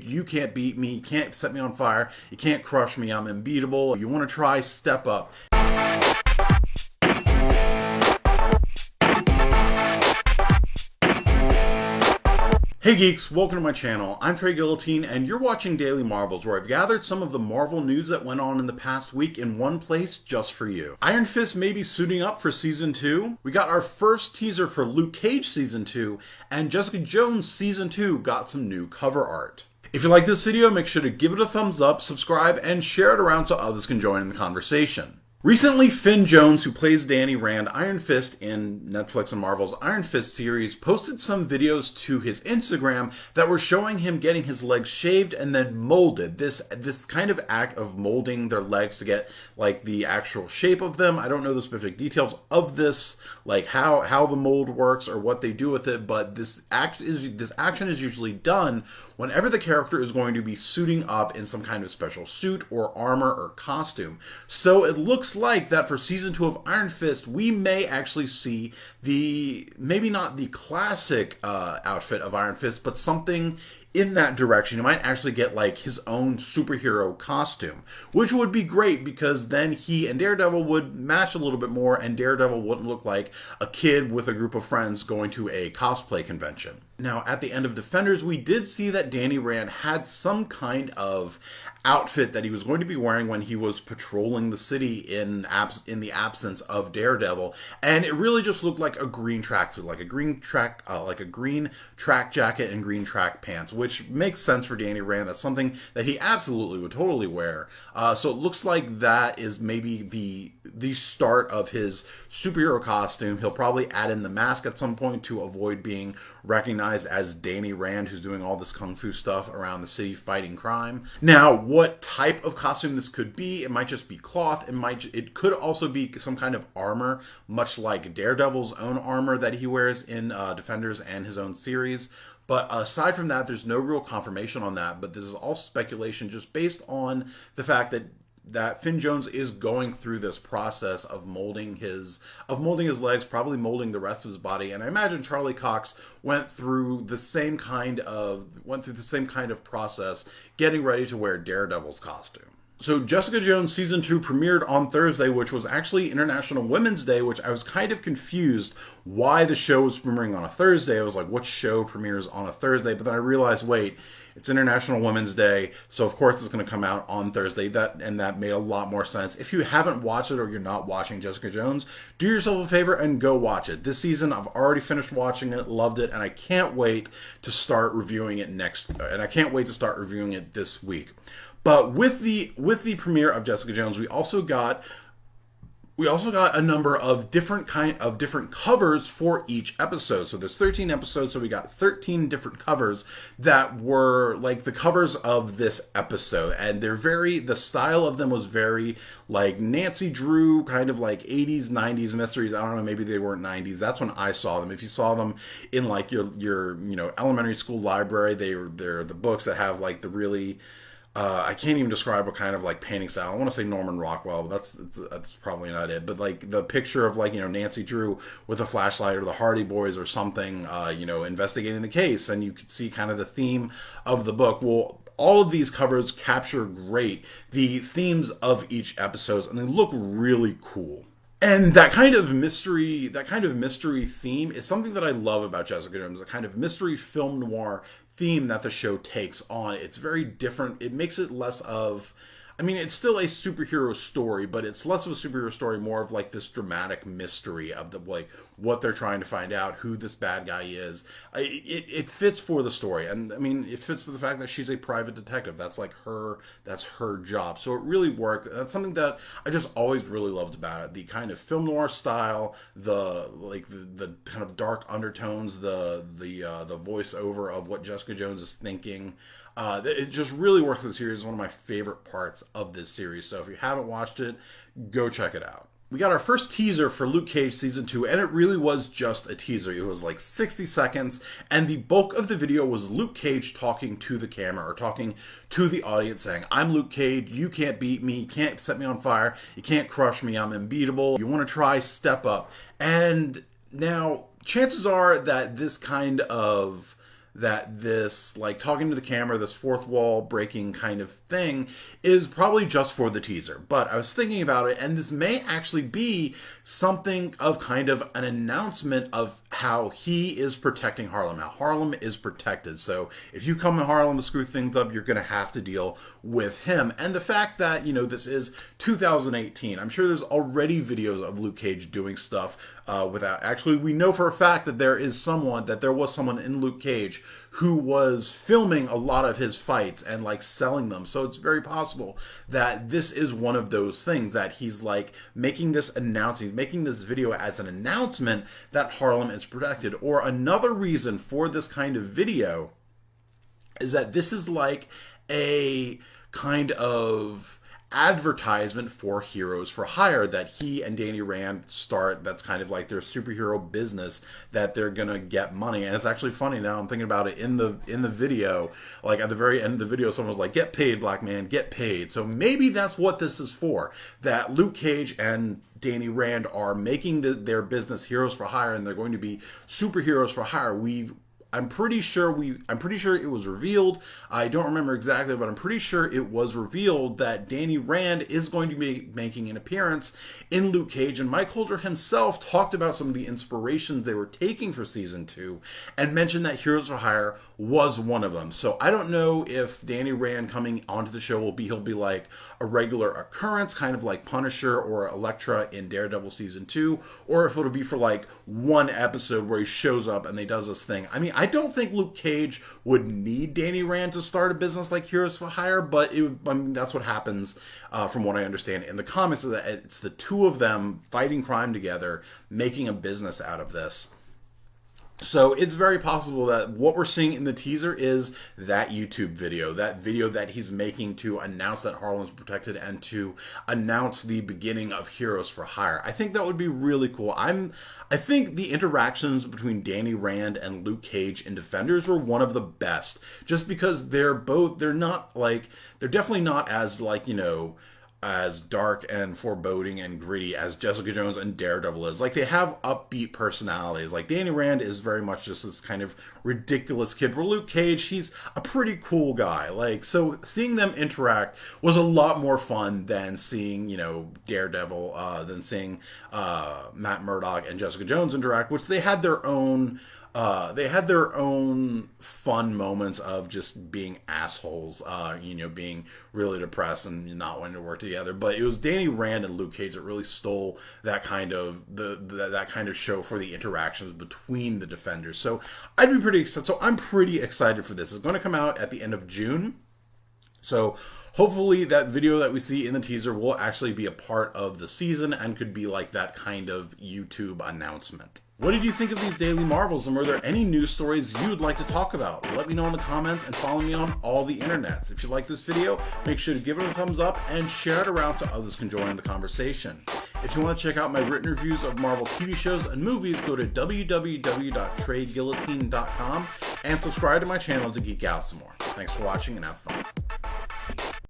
You can't beat me, you can't set me on fire, you can't crush me, I'm unbeatable. You want to try, step up. Hey geeks, welcome to my channel. I'm Trey Guillotine and you're watching Daily Marvels, where I've gathered some of the Marvel news that went on in the past week in one place just for you. Iron Fist may be suiting up for Season 2. We got our first teaser for Luke Cage Season 2, and Jessica Jones Season 2 got some new cover art. If you like this video, make sure to give it a thumbs up, subscribe, and share it around so others can join in the conversation. Recently, Finn Jones, who plays Danny Rand, Iron Fist in Netflix and Marvel's Iron Fist series, posted some videos to his Instagram that were showing him getting his legs shaved and then molded. This kind of act of molding their legs to get like the actual shape of them. I don't know the specific details of this, like how the mold works or what they do with it, but this action is usually done whenever the character is going to be suiting up in some kind of special suit or armor or costume. So it looks like that for Season 2 of Iron Fist, we may actually see maybe not the classic outfit of Iron Fist, but something in that direction. You might actually get like his own superhero costume, which would be great because then he and Daredevil would match a little bit more, and Daredevil wouldn't look like a kid with a group of friends going to a cosplay convention. Now, at the end of Defenders, we did see that Danny Rand had some kind of outfit that he was going to be wearing when he was patrolling the city in the absence of Daredevil, and it really just looked like a green tracksuit, like a green track jacket and green track pants, which makes sense for Danny Rand. That's something that he absolutely would totally wear. So it looks like that is maybe the start of his superhero costume. He'll probably add in the mask at some point to avoid being recognized as Danny Rand, who's doing all this kung fu stuff around the city fighting crime. Now, what type of costume this could be? It might just be cloth. It could also be some kind of armor, much like Daredevil's own armor that he wears in Defenders and his own series. But aside from that, there's no real confirmation on that. But this is all speculation, just based on the fact that Finn Jones is going through this process of molding his legs, probably molding the rest of his body. And I imagine Charlie Cox went through the same kind of process getting ready to wear Daredevil's costume. So Jessica Jones Season 2 premiered on Thursday, which was actually International Women's Day, which I was kind of confused why the show was premiering on a Thursday. I was like, what show premieres on a Thursday? But then I realized, wait, it's International Women's Day, so of course it's going to come out on Thursday. That made a lot more sense. If you haven't watched it or you're not watching Jessica Jones, do yourself a favor and go watch it. This season, I've already finished watching it, loved it, and I can't wait to start reviewing it this week. But with the premiere of Jessica Jones, we also got a number of different covers for each episode. So there's 13 episodes, so we got 13 different covers that were like the covers of this episode, and the style of them was very like Nancy Drew, kind of like 80s, 90s mysteries. I don't know, maybe they weren't 90s. That's when I saw them. If you saw them in like your elementary school library, they're the books that have like the really I can't even describe what kind of like painting style. I want to say Norman Rockwell, but that's probably not it. But like the picture of like, Nancy Drew with a flashlight, or the Hardy Boys or something, investigating the case, and you could see kind of the theme of the book. Well, all of these covers capture great the themes of each episode, and they look really cool. And that kind of mystery theme is something that I love about Jessica Jones, a kind of mystery film noir theme that the show takes on. It's very different. It makes it less of, it's still a superhero story, but it's less of a superhero story, more of like this dramatic mystery of what they're trying to find out, who this bad guy is. It fits for the story, and it fits for the fact that she's a private detective. That's her job. So it really worked. That's something that I just always really loved about it. The kind of film noir style, the kind of dark undertones, the voiceover of what Jessica Jones is thinking. It just really works in the series. It's one of my favorite parts of this series. So if you haven't watched it, go check it out. We got our first teaser for Luke Cage Season 2, and it really was just a teaser. It was like 60 seconds, and the bulk of the video was Luke Cage talking to the camera, or talking to the audience, saying, I'm Luke Cage, you can't beat me, you can't set me on fire, you can't crush me, I'm unbeatable. You want to try, step up. And now, chances are that this kind of that this, like, talking to the camera, this fourth wall breaking kind of thing is probably just for the teaser. But I was thinking about it, and this may actually be something of kind of an announcement of how he is protecting Harlem. How Harlem is protected. So if you come to Harlem to screw things up, you're going to have to deal with him. And the fact that, you know, this is 2018, I'm sure there's already videos of Luke Cage doing stuff without, actually, we know for a fact that there was someone in Luke Cage who was filming a lot of his fights and like selling them. So it's very possible that this is one of those things that he's like making this video as an announcement that Harlem is protected. Or another reason for this kind of video is that this is like a kind of advertisement for Heroes for Hire that he and Danny Rand start. That's kind of like their superhero business that they're gonna get money. And it's actually funny now I'm thinking about it, in the video, like at the very end of the video, someone was like, "Get paid, black man, get paid." So maybe that's what this is for, that Luke Cage and Danny Rand are making their business Heroes for Hire, and they're going to be superheroes for hire. I'm pretty sure it was revealed. I don't remember exactly, but I'm pretty sure it was revealed that Danny Rand is going to be making an appearance in Luke Cage, and Mike Holder himself talked about some of the inspirations they were taking for season 2 and mentioned that Heroes for Hire was one of them. So I don't know if Danny Rand coming onto the show he'll be like a regular occurrence, kind of like Punisher or Elektra in Daredevil season 2, or if it'll be for like one episode where he shows up and they does this thing. I mean, I don't think Luke Cage would need Danny Rand to start a business like Heroes for Hire, but that's what happens from what I understand in the comics, is that it's the two of them fighting crime together, making a business out of this. So it's very possible that what we're seeing in the teaser is that YouTube video, that he's making to announce that Harlem's protected and to announce the beginning of Heroes for Hire. I think that would be really cool. I think the interactions between Danny Rand and Luke Cage in Defenders were one of the best, just because they're definitely not as, like, you know, as dark and foreboding and gritty as Jessica Jones and Daredevil is. Like, they have upbeat personalities. Like, Danny Rand is very much just this kind of ridiculous kid, where Luke Cage, he's a pretty cool guy. Like, so seeing them interact was a lot more fun than seeing, you know, Daredevil, than seeing Matt Murdock and Jessica Jones interact, which they had their own fun moments of just being assholes, you know, being really depressed and not wanting to work together. But it was Danny Rand and Luke Cage that really stole that kind of that kind of show for the interactions between the Defenders. So I'd be pretty excited. So I'm pretty excited for this. It's going to come out at the end of June. So hopefully that video that we see in the teaser will actually be a part of the season and could be like that kind of YouTube announcement. What did you think of these Daily Marvels, and were there any news stories you would like to talk about? Let me know in the comments and follow me on all the internets. If you like this video, make sure to give it a thumbs up and share it around so others can join in the conversation. If you want to check out my written reviews of Marvel TV shows and movies, go to www.treyguillotine.com and subscribe to my channel to geek out some more. Thanks for watching and have fun.